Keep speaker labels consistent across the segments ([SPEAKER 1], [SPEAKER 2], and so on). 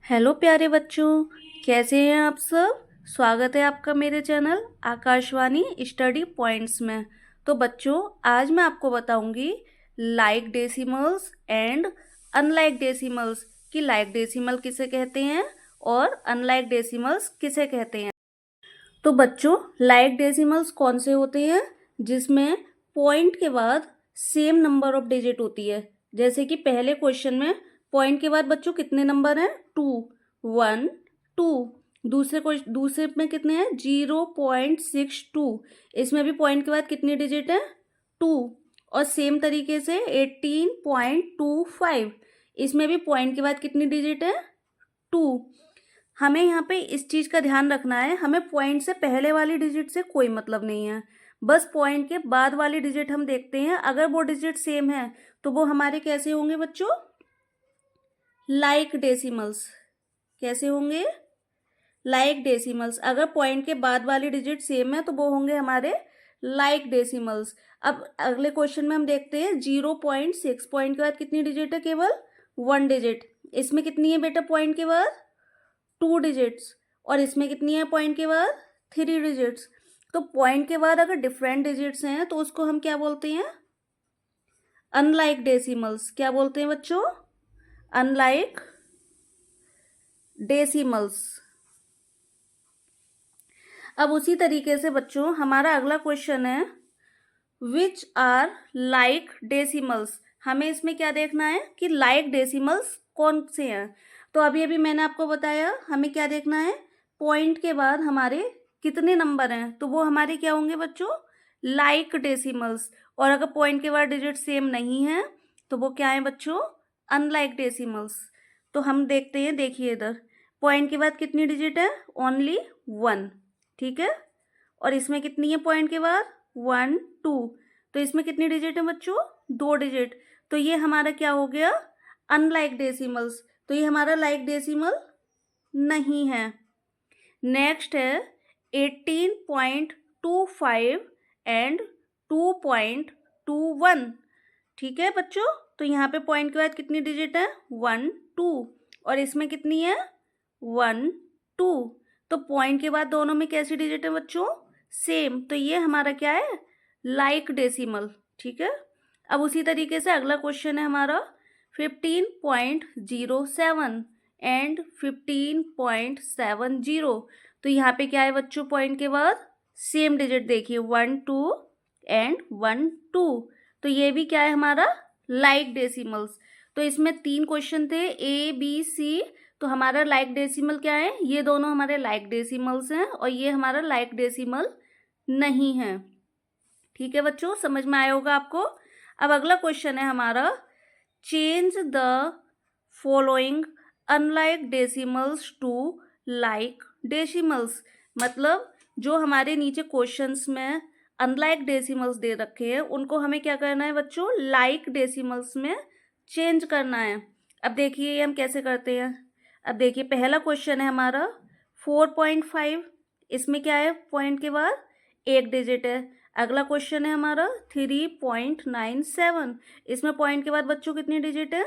[SPEAKER 1] Hello प्यारे बच्चों, कैसे हैं आप सब। स्वागत है आपका मेरे चैनल आकाशवाणी स्टडी पॉइंट्स में। तो बच्चों, आज मैं आपको बताऊंगी like decimals and unlike decimals कि लाइक डेसिमल किसे कहते हैं और अनलाइक डेसिमल्स किसे कहते हैं। तो बच्चों, लाइक डेसिमल्स कौन से होते हैं जिसमें पॉइंट के बाद सेम नंबर ऑफ डिजिट होती है। जैसे कि पहले क्वेश्चन में पॉइंट के बाद बच्चों कितने नंबर हैं, 2, 1, 2। दूसरे में कितने हैं, 0.62। इसमें भी पॉइंट के बाद कितनी डिजिट है, 2। और सेम तरीके से 18.25, इसमें भी पॉइंट के बाद कितनी डिजिट है, 2। हमें यहाँ पे इस चीज का ध्यान रखना है, हमें पॉइंट से पहले वाली डिजिट से कोई मतलब नहीं है, बस पॉइंट के बाद वाली डिजिट हम देखते हैं। अगर वो डिजिट सेम है तो वो हमारे कैसे होंगे बच्चों, लाइक डेसिमल्स। कैसे होंगे, लाइक डेसिमल्स। अगर पॉइंट के बाद वाली डिजिट सेम है तो वो होंगे हमारे लाइक डेसिमल्स। अब अगले क्वेश्चन में हम देखते हैं 0.6। पॉइंट के बाद कितनी डिजिट है, केवल 1 डिजिट। इसमें कितनी है बेटा पॉइंट के बाद, 2 डिजिट्स। और इसमें कितनी है पॉइंट के बाद, 3 डिजिट्स। तो पॉइंट के बाद अगर डिफरेंट डिजिट्स हैं तो उसको हम क्या बोलते हैं, अनलाइक डेसिमल्स। क्या बोलते हैं बच्चों, अनलाइक डेसिमल्स। अब उसी तरीके से बच्चों हमारा अगला क्वेश्चन है विच आर लाइक डेसिमल्स। हमें इसमें क्या देखना है कि लाइक डेसिमल्स कौन से हैं। तो अभी अभी मैंने आपको बताया हमें क्या देखना है, पॉइंट के बाद हमारे कितने नंबर हैं, तो वो हमारे क्या होंगे बच्चों, लाइक डेसिमल्स। और अगर पॉइंट के बाद डिजिट सेम नहीं है तो वो क्या है बच्चों, अनलाइक डेसिमल्स। तो हम देखते हैं, देखिए इधर पॉइंट के बाद कितनी डिजिट है, ओनली 1। ठीक है, और इसमें कितनी है पॉइंट के बाद, 1, 2। तो इसमें कितनी डिजिट है बच्चों, 2 डिजिट। तो ये हमारा क्या हो गया, अनलाइक डेसिमल्स। तो ये हमारा लाइक डेसिमल नहीं है। नेक्स्ट है 18.25 एंड 2.21। ठीक है बच्चों, तो यहाँ पे पॉइंट के बाद कितनी डिजिट है, 1, 2। और इसमें कितनी है, 1, 2। तो पॉइंट के बाद दोनों में कैसी डिजिट है बच्चों, सेम। तो ये हमारा क्या है, लाइक डेसिमल। ठीक है, अब उसी तरीके से अगला क्वेश्चन है हमारा 15.07 एंड 15.70। तो यहाँ पे क्या है बच्चों, पॉइंट के बाद सेम डिजिट देखिए, 1, 2 एंड 1, 2। तो ये भी क्या है हमारा लाइक डेसिमल्स। तो इसमें 3 क्वेश्चन थे, ए बी सी। तो हमारा लाइक डेसिमल क्या है, ये दोनों हमारे लाइक डेसिमल्स हैं और ये हमारा लाइक डेसिमल नहीं है। ठीक है बच्चों, समझ में आया होगा आपको। अब अगला क्वेश्चन है हमारा, change the following unlike decimals to like decimals. मतलब जो हमारे नीचे क्वेश्चंस में अनलाइक डेसिमल्स दे रखे हैं उनको हमें क्या करना है बच्चों, लाइक डेसिमल्स में चेंज करना है। अब देखिए ये हम कैसे करते हैं। अब देखिए पहला क्वेश्चन है हमारा 4.5। इसमें क्या है, पॉइंट के बाद 1 डिजिट है। अगला क्वेश्चन है हमारा 3.97। इसमें पॉइंट के बाद बच्चों कितनी डिजिट है,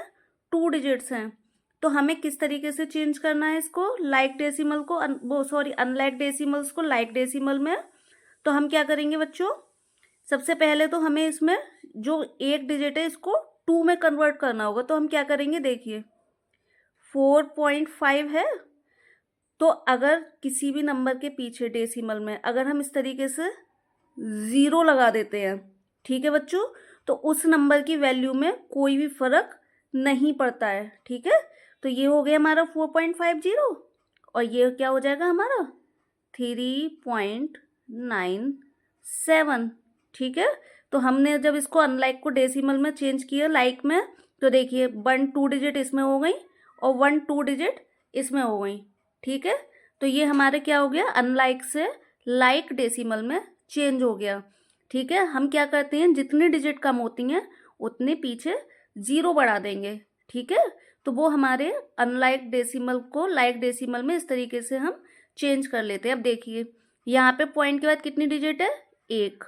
[SPEAKER 1] 2 डिजिट्स हैं। तो हमें किस तरीके से चेंज करना है इसको, लाइक डेसिमल को अनलाइक डेसिमल्स को लाइक डेसिमल में। तो हम क्या करेंगे बच्चों, सबसे पहले तो हमें इसमें जो 1 डिजिट है इसको 2 में कन्वर्ट करना होगा। तो हम क्या करेंगे, देखिए 4.5 है, तो अगर किसी भी नंबर के पीछे डेसिमल में अगर हम इस तरीके से 0 लगा देते हैं, ठीक है बच्चों, तो उस नंबर की वैल्यू में कोई भी फर्क नहीं पड़ता है। ठीक है, तो ये हो गया हमारा 4.50 और ये क्या हो जाएगा हमारा 3.97। ठीक है, तो हमने जब इसको अनलाइक को डेसिमल में चेंज किया लाइक में, तो देखिए 1, 2 डिजिट इसमें हो गई और 1, 2 डिजिट इसमें हो गई। ठीक है, तो ये हमारे क्या हो गया, अनलाइक से लाइक डेसिमल में चेंज हो गया। ठीक है, हम क्या करते हैं, जितनी डिजिट कम होती हैं उतने पीछे 0 बढ़ा देंगे। ठीक है, तो वो हमारे अनलाइक डेसिमल को लाइक डेसिमल में इस तरीके से हम चेंज कर लेते हैं। अब देखिए यहाँ पे पॉइंट के बाद कितनी डिजिट है, 1।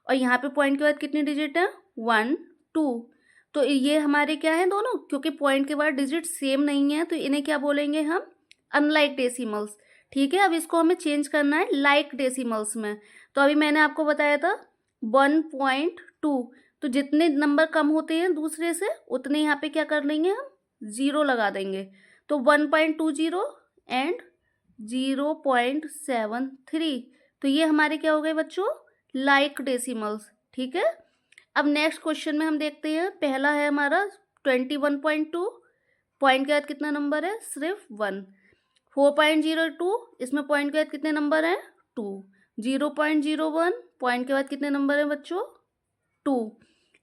[SPEAKER 1] और यहाँ पे पॉइंट के बाद कितनी डिजिट है, 1, 2। तो ये हमारे क्या है दोनों, क्योंकि पॉइंट के बाद डिजिट सेम नहीं है तो इन्हें क्या बोलेंगे हम, अनलाइक डेसिमल्स, ठीक है। अब इसको हमें चेंज करना है लाइक डेसिमल्स में। तो अभी मैंने आपको बताया था 1.2, तो जितने नंबर कम होते हैं दूसरे से उतने यहाँ पे क्या कर लेंगे हम, 0 लगा देंगे। तो 1.20 एंड 0.73, तो ये हमारे क्या हो गए बच्चों, लाइक डेसिमल्स, ठीक है। अब नेक्स्ट क्वेश्चन में हम देखते हैं, पहला है हमारा 21.2, पॉइंट के बाद कितना नंबर है, सिर्फ 1। 4.02, इसमें पॉइंट के बाद कितने नंबर हैं, 2। 0.01, पॉइंट के बाद कितने नंबर हैं बच्चों, 2।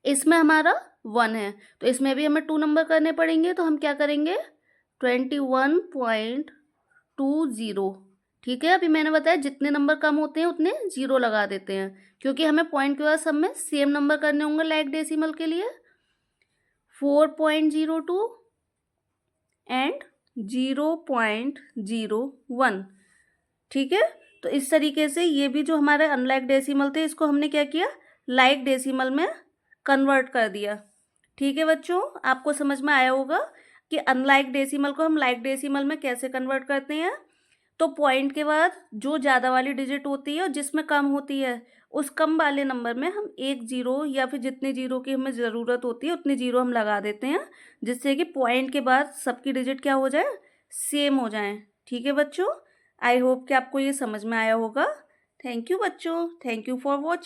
[SPEAKER 1] इसमें हमारा 1 है, तो इसमें भी हमें 2 नंबर करने पड़ेंगे। तो हम क्या करेंगे, 21.20, ठीक है। अभी मैंने बताया जितने नंबर कम होते हैं उतने 0 लगा देते हैं, क्योंकि हमें पॉइंट के बाद सब में सेम नंबर करने होंगे लाइक डेसिमल के लिए। 4.02 एंड 0.01, ठीक है। तो इस तरीके से ये भी जो हमारे अनलाइक डेसिमल थे इसको हमने क्या किया, लाइक डेसिमल में कन्वर्ट कर दिया, ठीक है बच्चों। आपको समझ में आया होगा कि अनलाइक डेसिमल को हम लाइक डेसिमल में कैसे कन्वर्ट करते हैं। तो पॉइंट के बाद जो ज़्यादा वाली डिजिट होती है और जिसमें कम होती है, उस कम वाले नंबर में हम एक जीरो या फिर जितने जीरो की हमें ज़रूरत होती है उतने जीरो हम लगा देते हैं, जिससे कि पॉइंट के बाद सबकी डिजिट क्या हो जाए, सेम हो जाए, ठीक है बच्चों। आई होप कि आपको ये समझ में आया होगा। थैंक यू बच्चों, थैंक यू फॉर वॉचिंग।